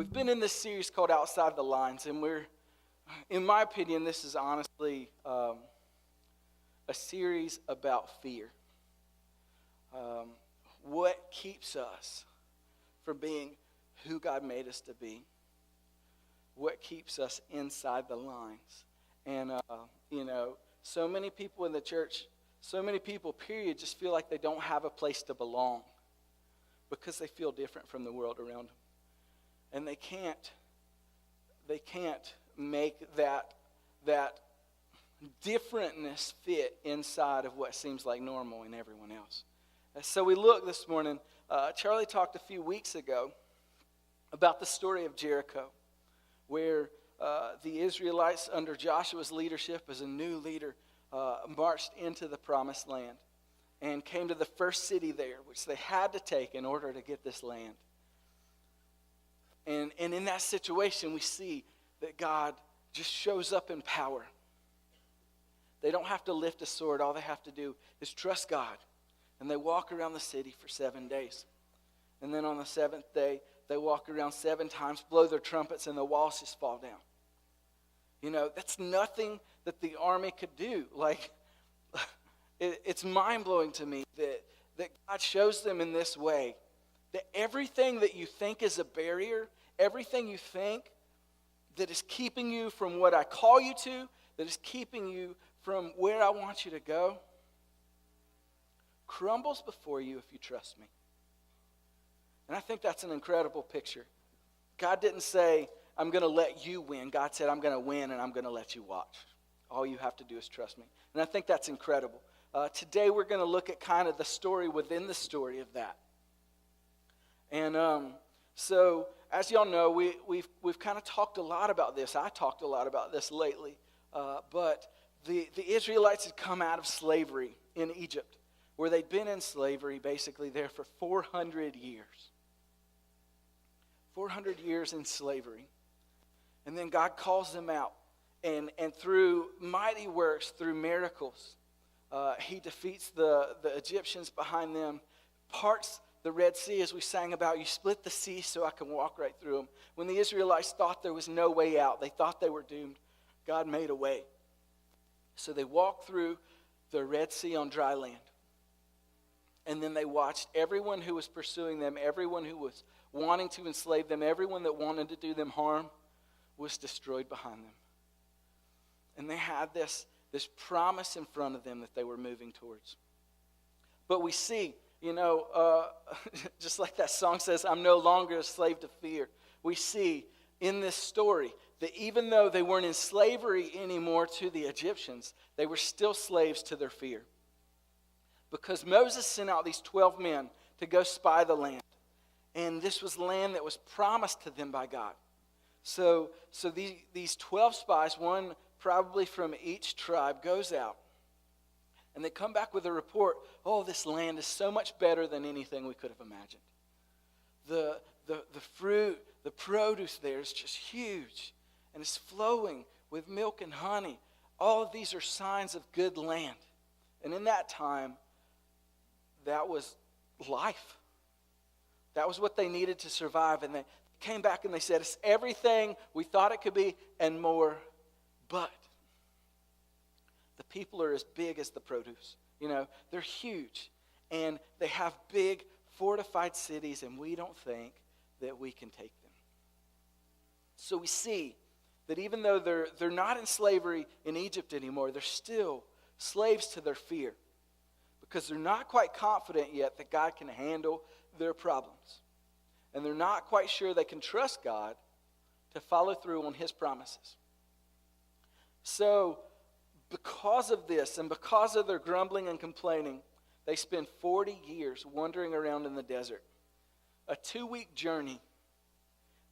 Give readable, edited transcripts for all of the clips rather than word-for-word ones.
We've been in this series called Outside the Lines, and in my opinion, this is honestly a series about fear. What keeps us from being who God made us to be? What keeps us inside the lines? And, so many people in the church, so many people, period, just feel like they don't have a place to belong because they feel different from the world around them. And they can't make that differentness fit inside of what seems like normal in everyone else. So we look this morning, Charlie talked a few weeks ago about the story of Jericho, where the Israelites under Joshua's leadership as a new leader marched into the promised land and came to the first city there, which they had to take in order to get this land. And in that situation, we see that God just shows up in power. They don't have to lift a sword. All they have to do is trust God. And they walk around the city for 7 days. And then on the seventh day, they walk around 7 times, blow their trumpets, and the walls just fall down. You know, that's nothing that the army could do. Like, it's mind-blowing to me that God shows them in this way. That everything that you think is a barrier, everything you think that is keeping you from what I call you to, that is keeping you from where I want you to go, crumbles before you if you trust me. And I think that's an incredible picture. God didn't say, I'm going to let you win. God said, I'm going to win and I'm going to let you watch. All you have to do is trust me. And I think that's incredible. Today we're going to look at kind of the story within the story of that. And so, as y'all know, we've kind of talked a lot about this. I talked a lot about this lately. But the Israelites had come out of slavery in Egypt, where they'd been in slavery basically there for 400 years. 400 years in slavery. And then God calls them out. And through mighty works, through miracles, he defeats the Egyptians behind them, parts the Red Sea, as we sang about. You split the sea so I can walk right through them. When the Israelites thought there was no way out, they thought they were doomed, God made a way. So they walked through the Red Sea on dry land. And then they watched everyone who was pursuing them, everyone who was wanting to enslave them, everyone that wanted to do them harm was destroyed behind them. And they had this promise in front of them that they were moving towards. But we see, just like that song says, I'm no longer a slave to fear. We see in this story that even though they weren't in slavery anymore to the Egyptians, they were still slaves to their fear. Because Moses sent out these 12 men to go spy the land. And this was land that was promised to them by God. So these 12 spies, one probably from each tribe, goes out. And they come back with a report, oh, this land is so much better than anything we could have imagined. The fruit, the produce there is just huge. And it's flowing with milk and honey. All of these are signs of good land. And in that time, that was life. That was what they needed to survive. And they came back and they said, it's everything we thought it could be and more, but the people are as big as the produce. They're huge. And they have big fortified cities, and we don't think that we can take them. So we see that even though they're not in slavery in Egypt anymore, they're still slaves to their fear. Because they're not quite confident yet that God can handle their problems. And they're not quite sure they can trust God to follow through on his promises. So, because of this and because of their grumbling and complaining, they spend 40 years wandering around in the desert. A 2-week journey.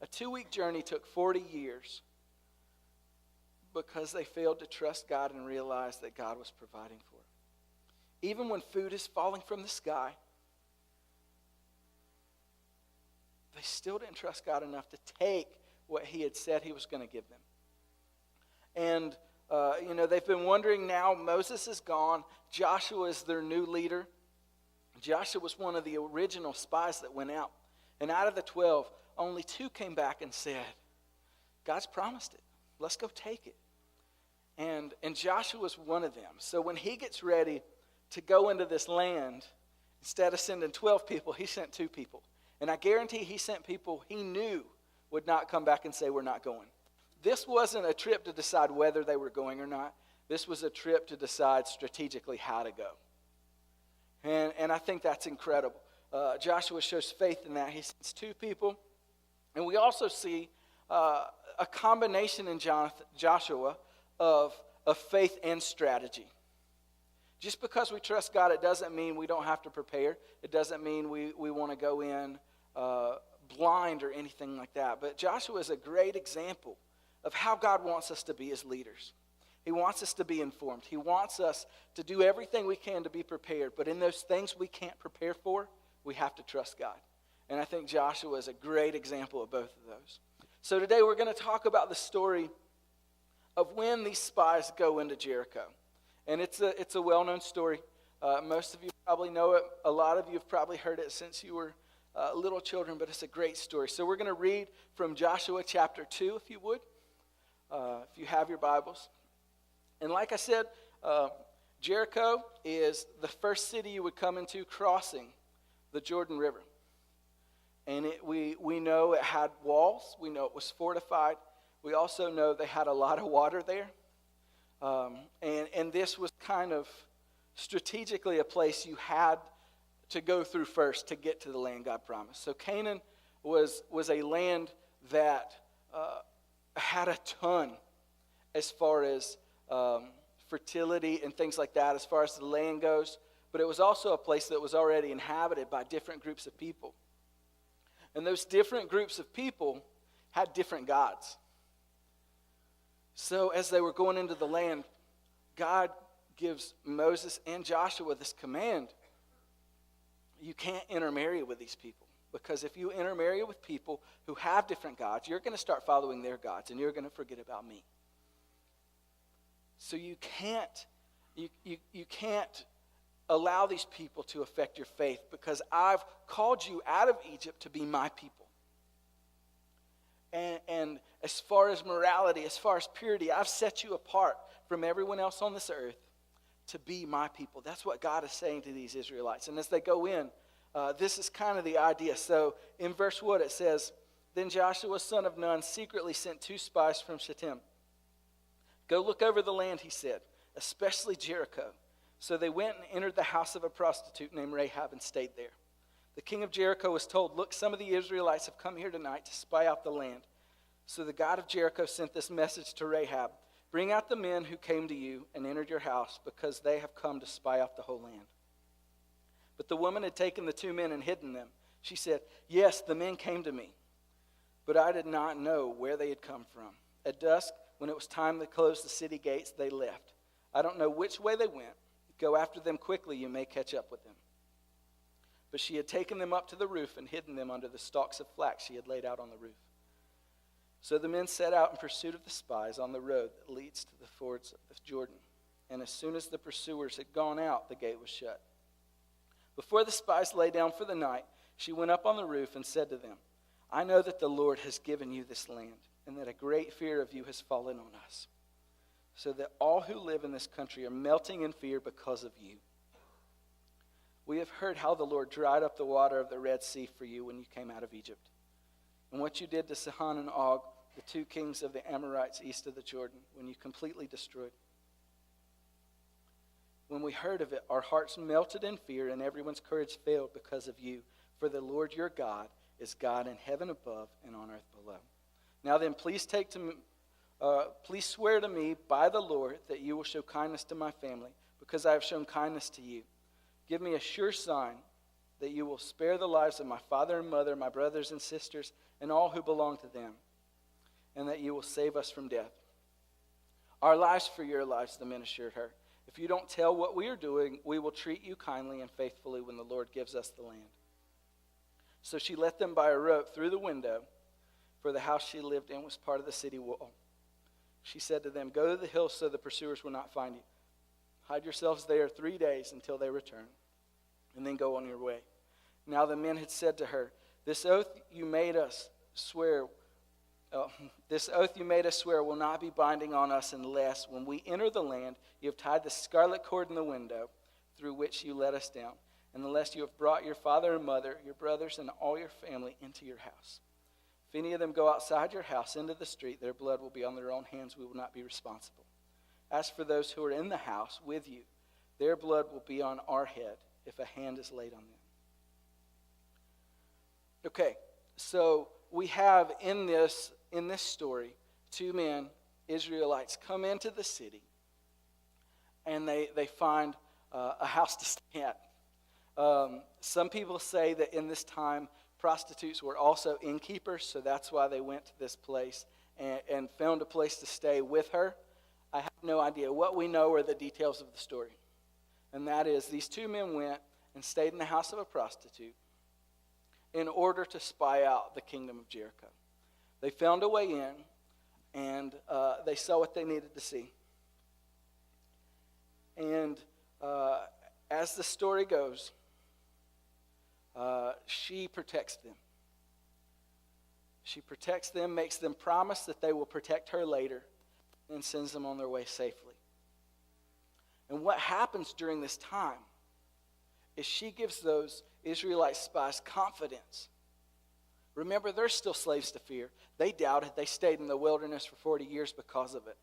A 2-week journey took 40 years because they failed to trust God and realize that God was providing for them. Even when food is falling from the sky, they still didn't trust God enough to take what he had said he was going to give them. And, they've been wondering now. Moses is gone. Joshua is their new leader. Joshua was one of the original spies that went out. And out of the 12, only 2 came back and said, God's promised it. Let's go take it. And Joshua's one of them. So when he gets ready to go into this land, instead of sending 12 people, he sent 2 people. And I guarantee he sent people he knew would not come back and say, we're not going. This wasn't a trip to decide whether they were going or not. This was a trip to decide strategically how to go. And I think that's incredible. Joshua shows faith in that. He sends 2 people. And we also see a combination in Joshua of faith and strategy. Just because we trust God, it doesn't mean we don't have to prepare. It doesn't mean we want to go in blind or anything like that. But Joshua is a great example of how God wants us to be as leaders. He wants us to be informed. He wants us to do everything we can to be prepared. But in those things we can't prepare for, we have to trust God. And I think Joshua is a great example of both of those. So today we're going to talk about the story of when these spies go into Jericho. And it's a well-known story. Most of you probably know it. A lot of you have probably heard it since you were little children, but it's a great story. So we're going to read from Joshua chapter 2, if you would, if you have your Bibles. And like I said, Jericho is the first city you would come into crossing the Jordan River. And we know it had walls. We know it was fortified. We also know they had a lot of water there. And this was kind of strategically a place you had to go through first to get to the land God promised. So Canaan was a land that had a ton as far as fertility and things like that, as far as the land goes. But it was also a place that was already inhabited by different groups of people. And those different groups of people had different gods. So as they were going into the land, God gives Moses and Joshua this command. You can't intermarry with these people. Because if you intermarry with people who have different gods, you're going to start following their gods and you're going to forget about me. So you can't allow these people to affect your faith, because I've called you out of Egypt to be my people. And as far as morality, as far as purity, I've set you apart from everyone else on this earth to be my people. That's what God is saying to these Israelites. And as they go in, this is kind of the idea. So in verse 1 it says, Then Joshua son of Nun secretly sent 2 spies from Shittim. Go look over the land, he said, especially Jericho. So they went and entered the house of a prostitute named Rahab and stayed there. The king of Jericho was told, Look, some of the Israelites have come here tonight to spy out the land. So the God of Jericho sent this message to Rahab, Bring out the men who came to you and entered your house, because they have come to spy out the whole land. But the woman had taken the 2 men and hidden them. She said, Yes, the men came to me, but I did not know where they had come from. At dusk, when it was time to close the city gates, they left. I don't know which way they went. Go after them quickly, you may catch up with them. But she had taken them up to the roof and hidden them under the stalks of flax she had laid out on the roof. So the men set out in pursuit of the spies on the road that leads to the fords of Jordan. And as soon as the pursuers had gone out, the gate was shut. Before the spies lay down for the night, she went up on the roof and said to them, I know that the Lord has given you this land, and that a great fear of you has fallen on us, so that all who live in this country are melting in fear because of you. We have heard how the Lord dried up the water of the Red Sea for you when you came out of Egypt, and what you did to Sihon and Og, the 2 kings of the Amorites east of the Jordan, when you completely destroyed. When we heard of it, our hearts melted in fear, and everyone's courage failed because of you. For the Lord your God is God in heaven above and on earth below. Now then, please swear to me by the Lord that you will show kindness to my family, because I have shown kindness to you. Give me a sure sign that you will spare the lives of my father and mother, my brothers and sisters, and all who belong to them, and that you will save us from death. Our lives for your lives, the men assured her. If you don't tell what we are doing, we will treat you kindly and faithfully when the Lord gives us the land. So she let them by a rope through the window, for the house she lived in was part of the city wall. She said to them, Go to the hills so the pursuers will not find you. Hide yourselves there 3 days until they return, and then go on your way. Now the men had said to her, This oath you made us swear will not be binding on us unless, when we enter the land, you have tied the scarlet cord in the window through which you let us down, and unless you have brought your father and mother, your brothers, and all your family into your house. If any of them go outside your house into the street, their blood will be on their own hands. We will not be responsible. As for those who are in the house with you, their blood will be on our head if a hand is laid on them. Okay, so we have in this story, two men, Israelites, come into the city, and they find a house to stay at. Some people say that in this time, prostitutes were also innkeepers, so that's why they went to this place and found a place to stay with her. I have no idea. What we know are the details of the story. And that is, these two men went and stayed in the house of a prostitute in order to spy out the kingdom of Jericho. They found a way in, and they saw what they needed to see. And as the story goes, she protects them. She protects them, makes them promise that they will protect her later, and sends them on their way safely. And what happens during this time is she gives those Israelite spies confidence. Remember, they're still slaves to fear. They doubted. They stayed in the wilderness for 40 years because of it.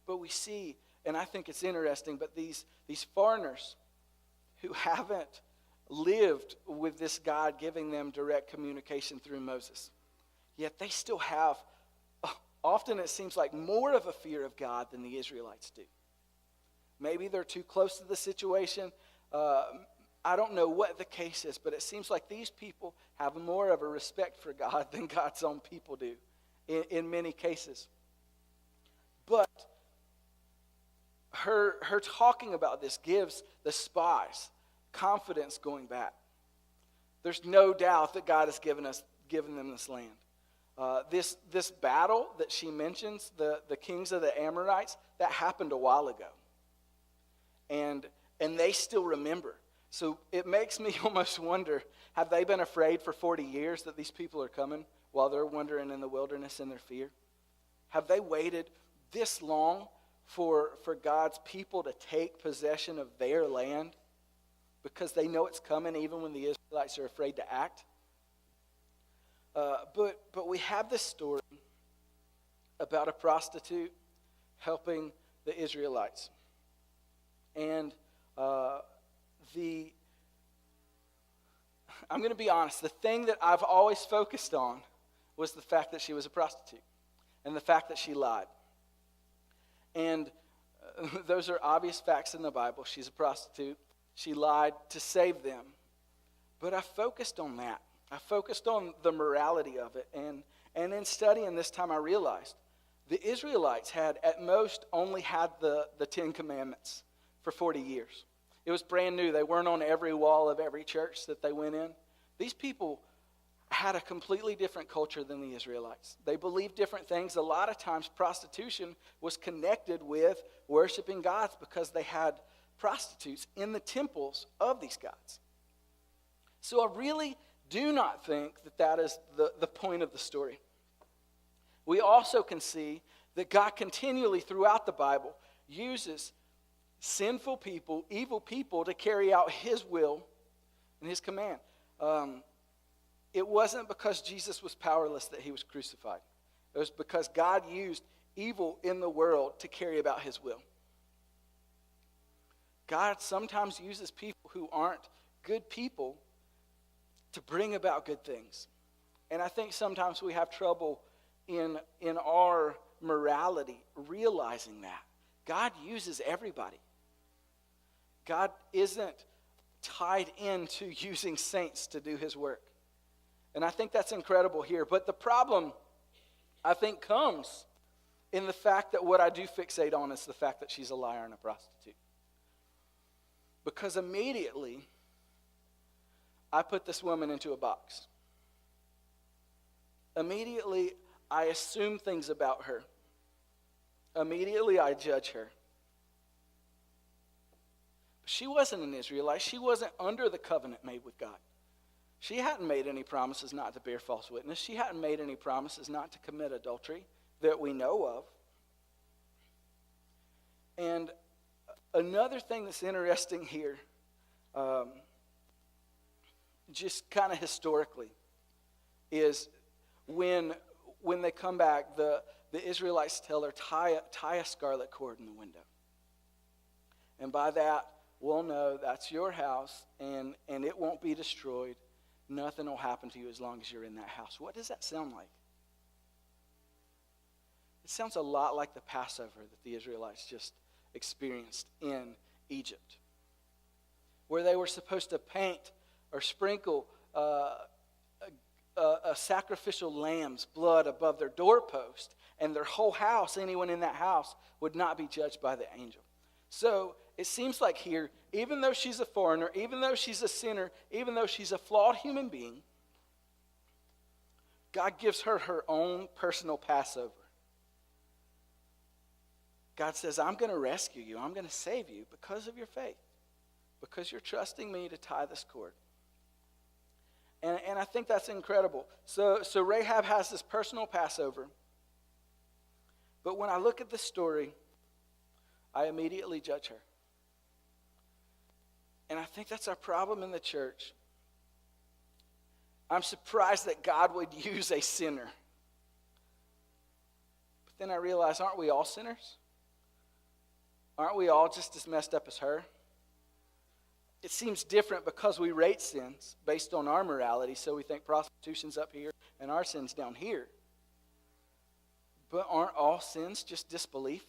But we see, and I think it's interesting, but these foreigners who haven't lived with this God giving them direct communication through Moses, yet they still have, often it seems like, more of a fear of God than the Israelites do. Maybe they're too close to the situation. I don't know what the case is, but it seems like these people have more of a respect for God than God's own people do in many cases. But her talking about this gives the spies confidence going back. There's no doubt that God has given them this land. This battle that she mentions, the kings of the Amorites, that happened a while ago. And they still remember. So it makes me almost wonder, have they been afraid for 40 years that these people are coming while they're wandering in the wilderness in their fear? Have they waited this long for God's people to take possession of their land because they know it's coming even when the Israelites are afraid to act? But we have this story about a prostitute helping the Israelites. And I'm going to be honest, the thing that I've always focused on was the fact that she was a prostitute and the fact that she lied. And those are obvious facts in the Bible. She's a prostitute. She lied to save them. But I focused on that. I focused on the morality of it. And in studying this time, I realized the Israelites had at most only had the Ten Commandments for 40 years. It was brand new. They weren't on every wall of every church that they went in. These people had a completely different culture than the Israelites. They believed different things. A lot of times prostitution was connected with worshiping gods because they had prostitutes in the temples of these gods. So I really do not think that is the point of the story. We also can see that God continually throughout the Bible uses sinful people, evil people, to carry out his will and his command. It wasn't because Jesus was powerless that he was crucified. It was because God used evil in the world to carry about his will. God sometimes uses people who aren't good people to bring about good things. And I think sometimes we have trouble in our morality realizing that. God uses everybody. God isn't tied into using saints to do his work. And I think that's incredible here. But the problem, I think, comes in the fact that what I do fixate on is the fact that she's a liar and a prostitute. Because immediately, I put this woman into a box. Immediately, I assume things about her. Immediately, I judge her. She wasn't an Israelite. She wasn't under the covenant made with God. She hadn't made any promises not to bear false witness. She hadn't made any promises not to commit adultery that we know of. And another thing that's interesting here, just kind of historically, is when they come back, the Israelites tell her, tie a scarlet cord in the window. And by that, we'll know that's your house, and it won't be destroyed. Nothing will happen to you as long as you're in that house. What does that sound like? It sounds a lot like the Passover that the Israelites just experienced in Egypt, where they were supposed to paint or sprinkle a sacrificial lamb's blood above their doorpost, and their whole house, anyone in that house, would not be judged by the angel. So it seems like here, even though she's a foreigner, even though she's a sinner, even though she's a flawed human being, God gives her her own personal Passover. God says, I'm going to rescue you. I'm going to save you because of your faith, because you're trusting me to tie this cord. And I think that's incredible. So Rahab has this personal Passover. But when I look at this story, I immediately judge her. And I think that's our problem in the church. I'm surprised that God would use a sinner. But then I realize, aren't we all sinners? Aren't we all just as messed up as her? It seems different because we rate sins based on our morality, so we think prostitution's up here and our sin's down here. But aren't all sins just disbelief?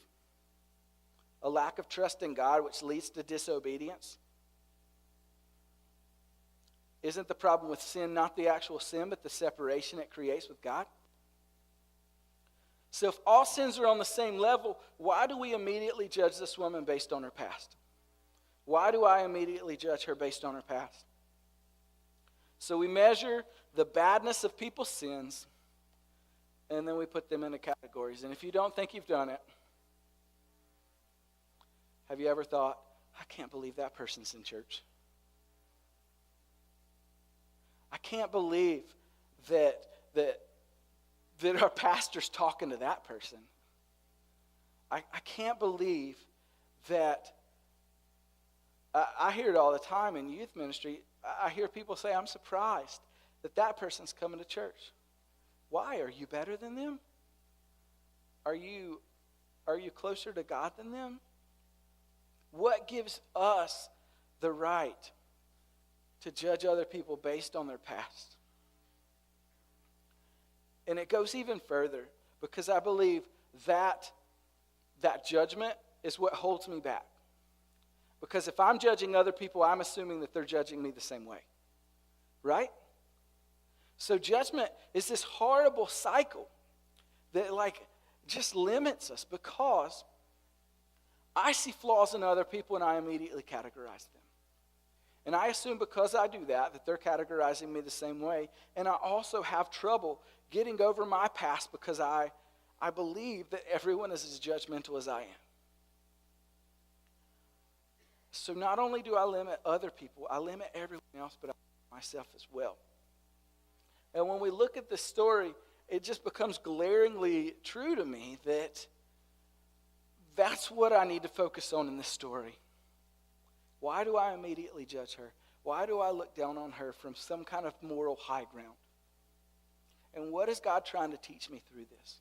A lack of trust in God, which leads to disobedience? Isn't the problem with sin not the actual sin, but the separation it creates with God? So if all sins are on the same level, why do we immediately judge this woman based on her past? Why do I immediately judge her based on her past? So we measure the badness of people's sins, and then we put them into categories. And if you don't think you've done it, have you ever thought, I can't believe that person's in church? I can't believe that our pastor's talking to that person. I can't believe that. I hear it all the time in youth ministry. I hear people say, I'm surprised that person's coming to church. Why? Are you better than them? Are you closer to God than them? What gives us the right to judge other people based on their past? And it goes even further, because I believe that judgment is what holds me back. Because if I'm judging other people, I'm assuming that they're judging me the same way. Right? So judgment is this horrible cycle that just limits us, because I see flaws in other people and I immediately categorize them. And I assume because I do that they're categorizing me the same way. And I also have trouble getting over my past because I believe that everyone is as judgmental as I am. So not only do I limit other people, I limit everyone else, but I limit myself as well. And when we look at this story, it just becomes glaringly true to me that that's what I need to focus on in this story. Why do I immediately judge her? Why do I look down on her from some kind of moral high ground? And what is God trying to teach me through this?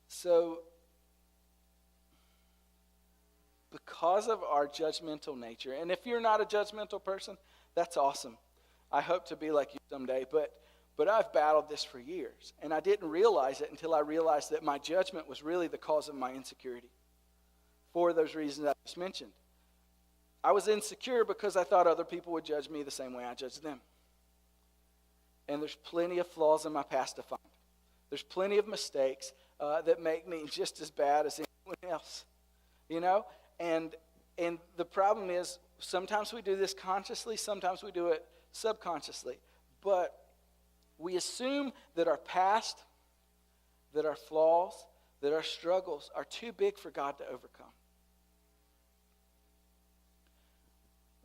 So, because of our judgmental nature, and if you're not a judgmental person, that's awesome. I hope to be like you someday, but I've battled this for years, and I didn't realize it until I realized that my judgment was really the cause of my insecurity. For those reasons I just mentioned. I was insecure because I thought other people would judge me the same way I judged them. And there's plenty of flaws in my past to find. There's plenty of mistakes that make me just as bad as anyone else. You know? And the problem is, sometimes we do this consciously, sometimes we do it subconsciously. But we assume that our past, that our flaws, that our struggles are too big for God to overcome.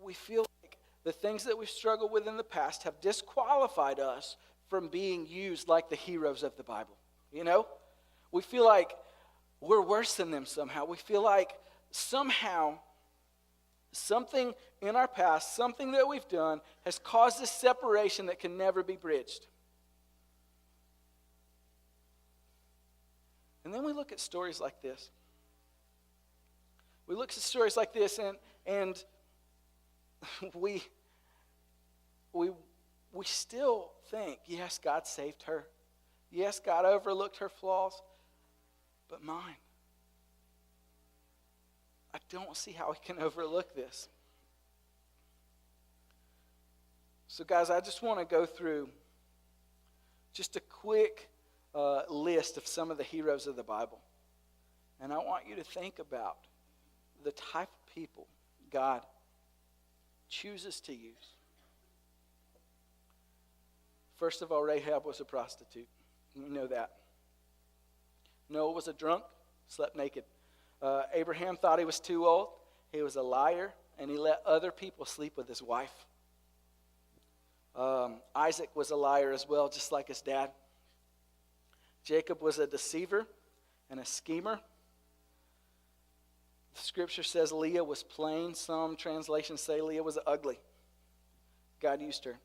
we feel like the things that we've struggled with in the past have disqualified us from being used like the heroes of the Bible. You know? We feel like we're worse than them somehow. We feel like somehow something in our past, something that we've done, has caused this separation that can never be bridged. And then we look at stories like this. We look at stories like this and we still think, yes, God saved her. Yes, God overlooked her flaws, but mine. I don't see how he can overlook this. So guys, I just want to go through just a quick list of some of the heroes of the Bible. And I want you to think about the type of people God chooses to use. First of all, Rahab was a prostitute. We know that. Noah was a drunk, slept naked. Abraham thought he was too old. He was a liar, and he let other people sleep with his wife. Isaac was a liar as well, just like his dad. Jacob was a deceiver and a schemer. The scripture says Leah was plain. Some translations say Leah was ugly. God used her.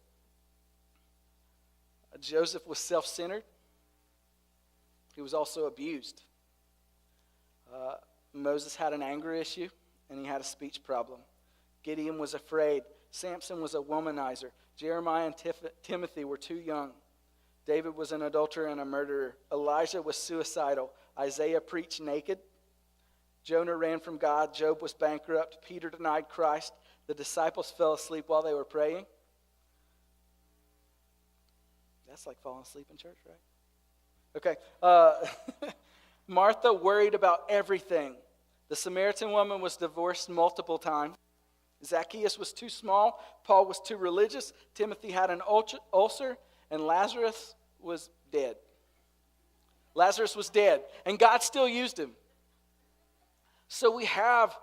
Joseph was self-centered. He was also abused. Moses had an anger issue, and he had a speech problem. Gideon was afraid. Samson was a womanizer. Jeremiah and Timothy were too young. David was an adulterer and a murderer. Elijah was suicidal. Isaiah preached naked. Jonah ran from God. Job was bankrupt. Peter denied Christ. The disciples fell asleep while they were praying. That's like falling asleep in church, right? Okay. Martha worried about everything. The Samaritan woman was divorced multiple times. Zacchaeus was too small. Paul was too religious. Timothy had an ulcer. And Lazarus was dead. Lazarus was dead. And God still used him. So we have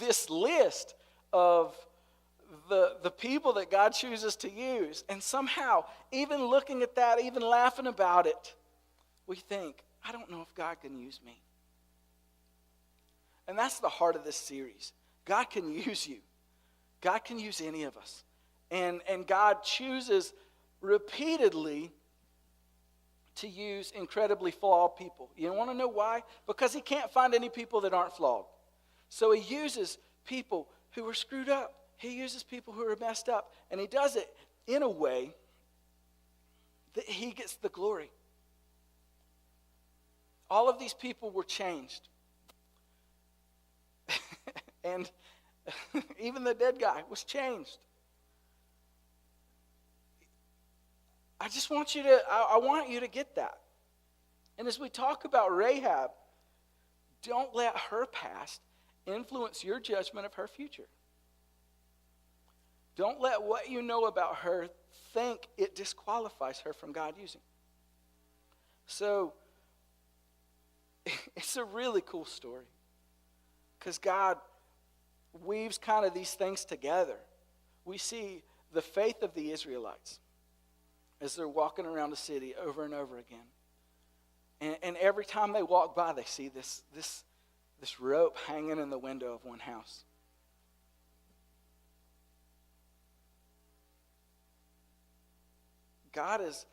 this list of the people that God chooses to use. And somehow, even looking at that, even laughing about it, we think, I don't know if God can use me. And that's the heart of this series. God can use you. God can use any of us. And God chooses repeatedly to use incredibly flawed people. You want to know why? Because he can't find any people that aren't flawed. So he uses people who are screwed up. He uses people who are messed up. And he does it in a way that he gets the glory. All of these people were changed. And even the dead guy was changed. I just want you to, I want you to get that. And as we talk about Rahab, don't let her past influence your judgment of her future. Don't let what you know about her think it disqualifies her from God using. So, it's a really cool story. Because God weaves kind of these things together. We see the faith of the Israelites as they're walking around the city over and over again. And every time they walk by, they see this rope hanging in the window of one house. God is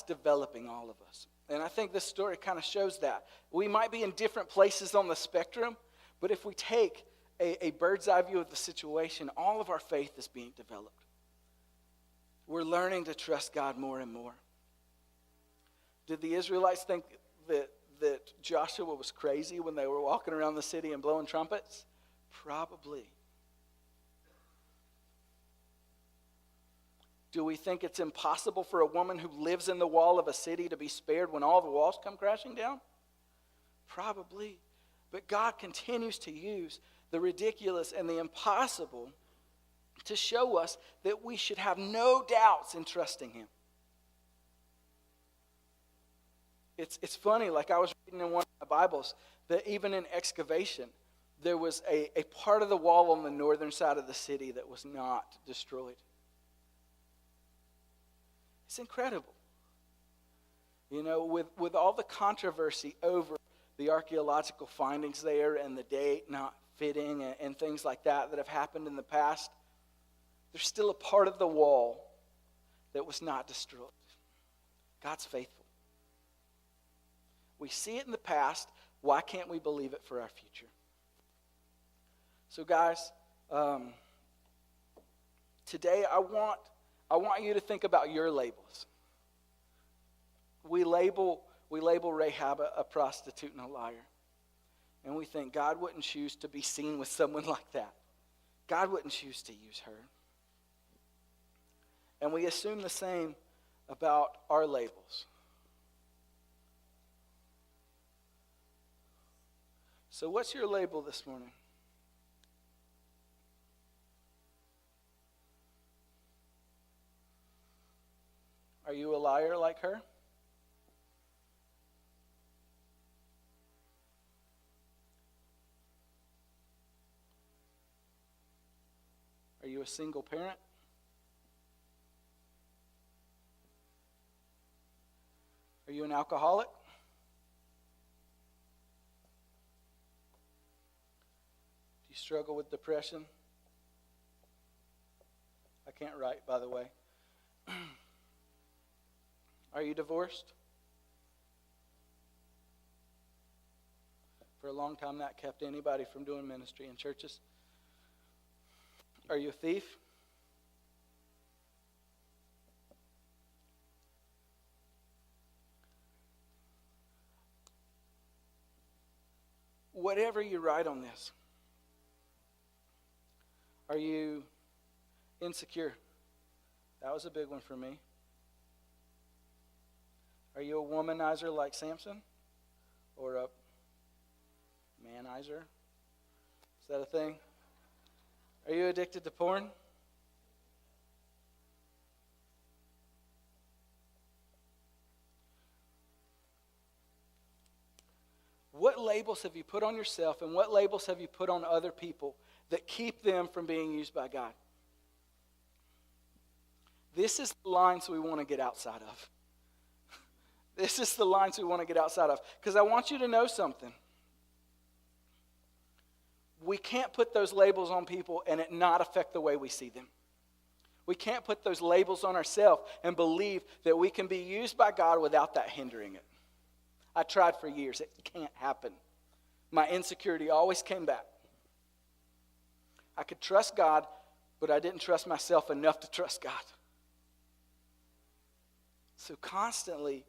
developing all of us. And I think this story kind of shows that. We might be in different places on the spectrum, but if we take a bird's eye view of the situation, all of our faith is being developed. We're learning to trust God more and more. Did the Israelites think that Joshua was crazy when they were walking around the city and blowing trumpets? Probably. Do we think it's impossible for a woman who lives in the wall of a city to be spared when all the walls come crashing down? Probably. But God continues to use the ridiculous and the impossible to show us that we should have no doubts in trusting him. It's funny, like I was reading in one of my Bibles, that even in excavation, there was a part of the wall on the northern side of the city that was not destroyed. It's incredible. You know, with all the controversy over the archaeological findings there and the date not fitting and things like that have happened in the past, there's still a part of the wall that was not destroyed. God's faithful. We see it in the past. Why can't we believe it for our future? So guys, today I want you to think about your labels. We label Rahab a prostitute and a liar. And we think God wouldn't choose to be seen with someone like that. God wouldn't choose to use her. And we assume the same about our labels. So what's your label this morning? Are you a liar like her? Are you a single parent? Are you an alcoholic? Do you struggle with depression? I can't write, by the way. Are you divorced? For a long time, that kept anybody from doing ministry in churches. Are you a thief? Whatever you write on this, are you insecure? That was a big one for me. Are you a womanizer like Samson? Or a manizer? Is that a thing? Are you addicted to porn? What labels have you put on yourself and what labels have you put on other people that keep them from being used by God? This is the lines we want to get outside of. This is the lines we want to get outside of. Because I want you to know something. We can't put those labels on people and it not affect the way we see them. We can't put those labels on ourselves and believe that we can be used by God without that hindering it. I tried for years. It can't happen. My insecurity always came back. I could trust God, but I didn't trust myself enough to trust God. So constantly,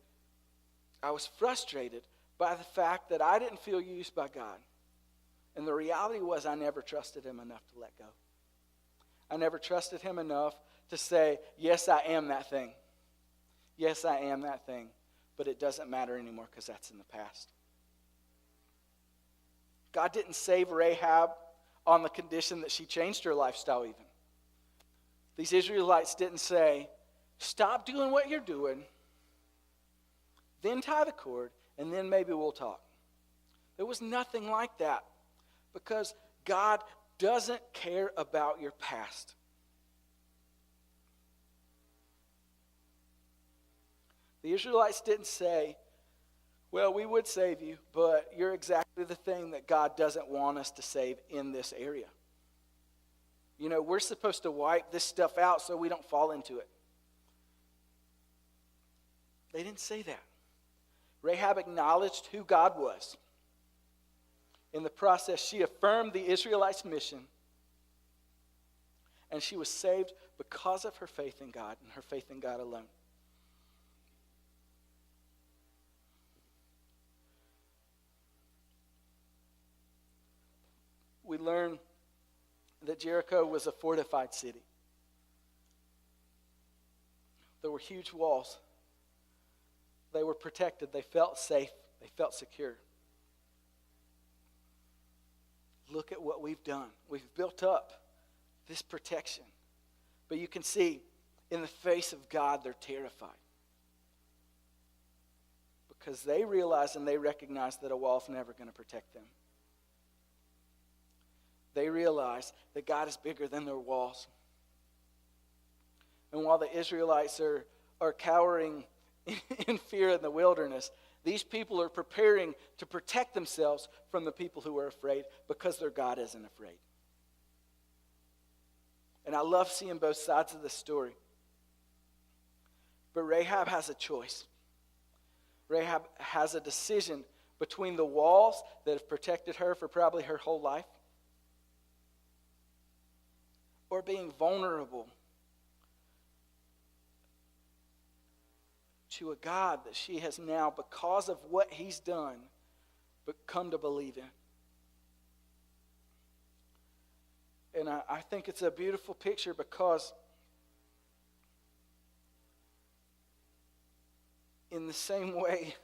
I was frustrated by the fact that I didn't feel used by God. And the reality was I never trusted him enough to let go. I never trusted him enough to say, yes, I am that thing. Yes, I am that thing. But it doesn't matter anymore because that's in the past. God didn't save Rahab on the condition that she changed her lifestyle even. These Israelites didn't say, stop doing what you're doing, then tie the cord, and then maybe we'll talk. There was nothing like that because God doesn't care about your past. The Israelites didn't say, well, we would save you, but you're exactly the thing that God doesn't want us to save in this area. You know, we're supposed to wipe this stuff out so we don't fall into it. They didn't say that. Rahab acknowledged who God was. In the process, she affirmed the Israelites' mission, and she was saved because of her faith in God and her faith in God alone. We learn that Jericho was a fortified city. There were huge walls. They were protected. They felt safe. They felt secure. Look at what we've done. We've built up this protection. But you can see, in the face of God, they're terrified. Because they realize and they recognize that a wall's never going to protect them. they realize that God is bigger than their walls. And while the Israelites are cowering in fear in the wilderness, these people are preparing to protect themselves from the people who are afraid because their God isn't afraid. And I love seeing both sides of this story. But Rahab has a choice. Rahab has a decision between the walls that have protected her for probably her whole life, or being vulnerable to a God that she has now, because of what he's done, but come to believe in. And I think it's a beautiful picture because in the same way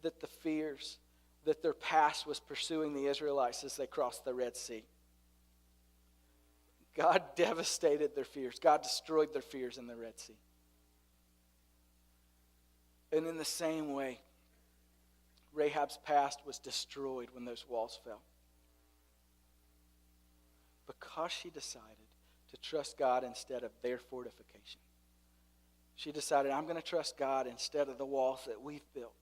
that the fears that their past was pursuing the Israelites as they crossed the Red Sea, God devastated their fears. God destroyed their fears in the Red Sea. And in the same way, Rahab's past was destroyed when those walls fell. Because she decided to trust God instead of their fortification. She decided, I'm going to trust God instead of the walls that we've built.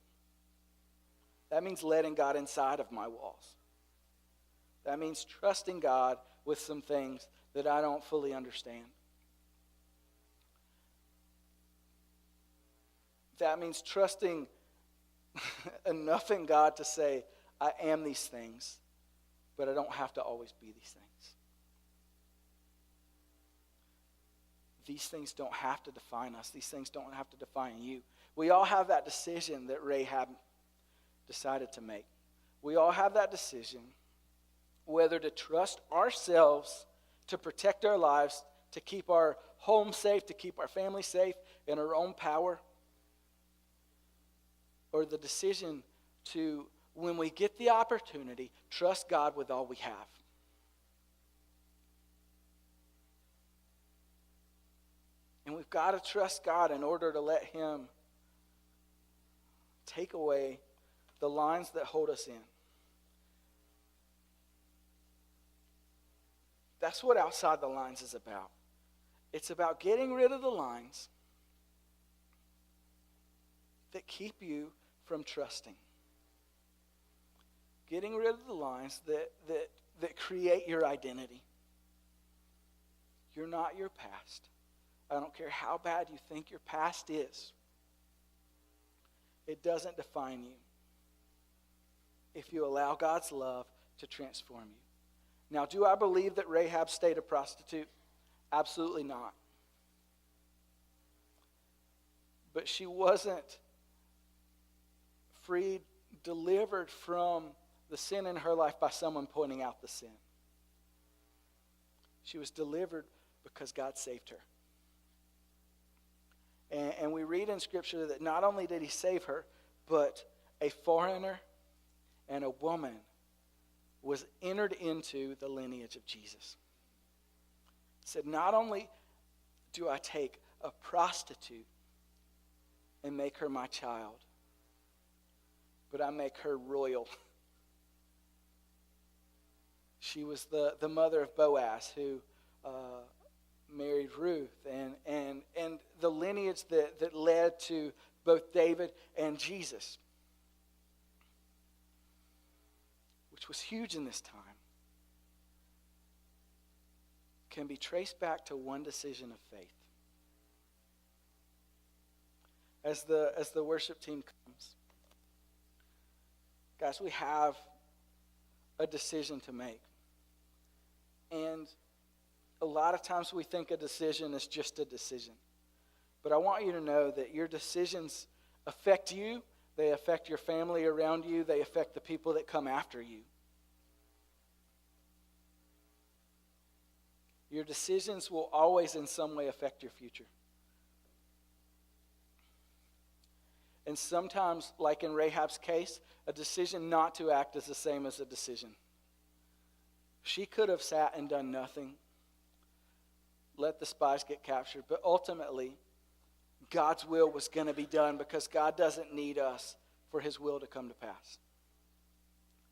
That means letting God inside of my walls. That means trusting God with some things that I don't fully understand. That means trusting enough in God to say, I am these things, but I don't have to always be these things. These things don't have to define us. These things don't have to define you. We all have that decision that Rahab decided to make. We all have that decision whether to trust ourselves to protect our lives, to keep our home safe, to keep our family safe in our own power, or the decision to, when we get the opportunity, trust God with all we have. And we've got to trust God in order to let him take away the lines that hold us in. That's what outside the lines is about. It's about getting rid of the lines that keep you from trusting. Getting rid of the lines that create your identity. You're not your past. I don't care how bad you think your past is. It doesn't define you if you allow God's love to transform you. Now, do I believe that Rahab stayed a prostitute? Absolutely not. But she wasn't freed, delivered from the sin in her life by someone pointing out the sin. She was delivered because God saved her. And we read in Scripture that not only did he save her, but a foreigner and a woman was entered into the lineage of Jesus. He said, not only do I take a prostitute and make her my child, but I make her royal. She was the mother of Boaz, who married Ruth, and the lineage that led to both David and Jesus, which was huge in this time, can be traced back to one decision of faith. As the worship team comes, guys, we have a decision to make. And a lot of times we think a decision is just a decision. But I want you to know that your decisions affect you. They affect your family around you. They affect the people that come after you. Your decisions will always in some way affect your future. And sometimes, like in Rahab's case, a decision not to act is the same as a decision. She could have sat and done nothing, let the spies get captured, but ultimately, God's will was going to be done because God doesn't need us for his will to come to pass.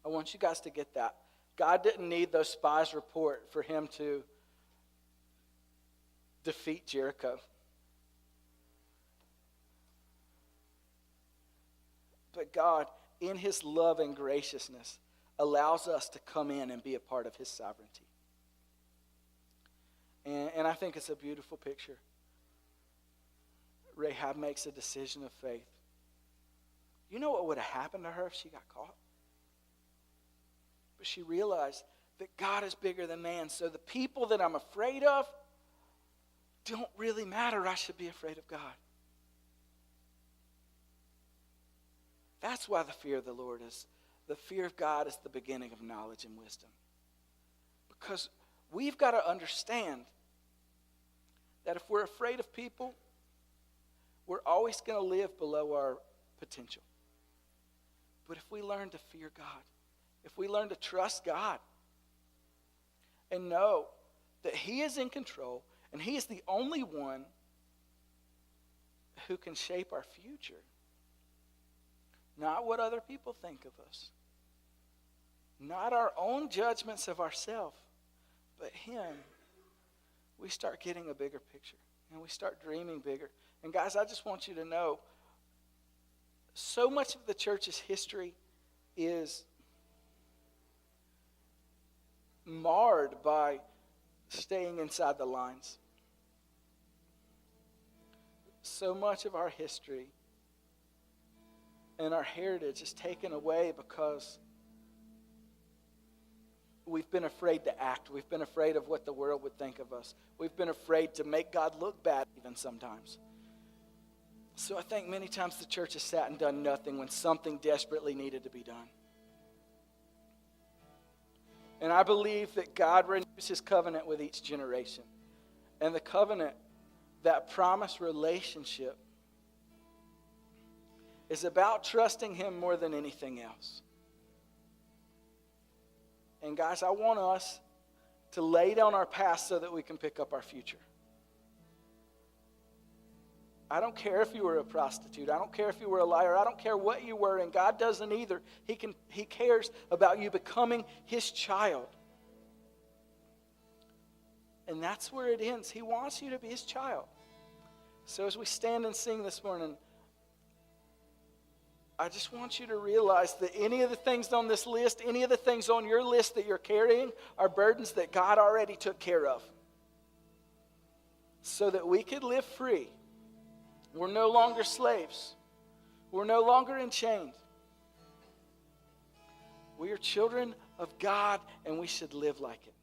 I want you guys to get that. God didn't need those spies' report for him to defeat Jericho. But God, in his love and graciousness, allows us to come in and be a part of his sovereignty. And I think it's a beautiful picture. Rahab makes a decision of faith. You know what would have happened to her if she got caught? But she realized that God is bigger than man. So the people that I'm afraid of don't really matter. I should be afraid of God. That's why the fear of the Lord is, the fear of God is the beginning of knowledge and wisdom. Because we've got to understand that if we're afraid of people, we're always going to live below our potential. But if we learn to fear God, if we learn to trust God and know that he is in control and he is the only one who can shape our future, not what other people think of us, not our own judgments of ourselves, but him, we start getting a bigger picture and we start dreaming bigger. And guys, I just want you to know, so much of the church's history is marred by staying inside the lines. So much of our history and our heritage is taken away because we've been afraid to act. We've been afraid of what the world would think of us. We've been afraid to make God look bad even sometimes. So I think many times the church has sat and done nothing when something desperately needed to be done. And I believe that God renews his covenant with each generation. And the covenant, that promised relationship, is about trusting him more than anything else. And guys, I want us to lay down our past so that we can pick up our future. I don't care if you were a prostitute. I don't care if you were a liar. I don't care what you were, and God doesn't either. He cares about you becoming his child. And that's where it ends. He wants you to be his child. So as we stand and sing this morning, I just want you to realize that any of the things on this list, any of the things on your list that you're carrying are burdens that God already took care of. So that we could live free. We're no longer slaves. We're no longer enchained. We are children of God, and we should live like it.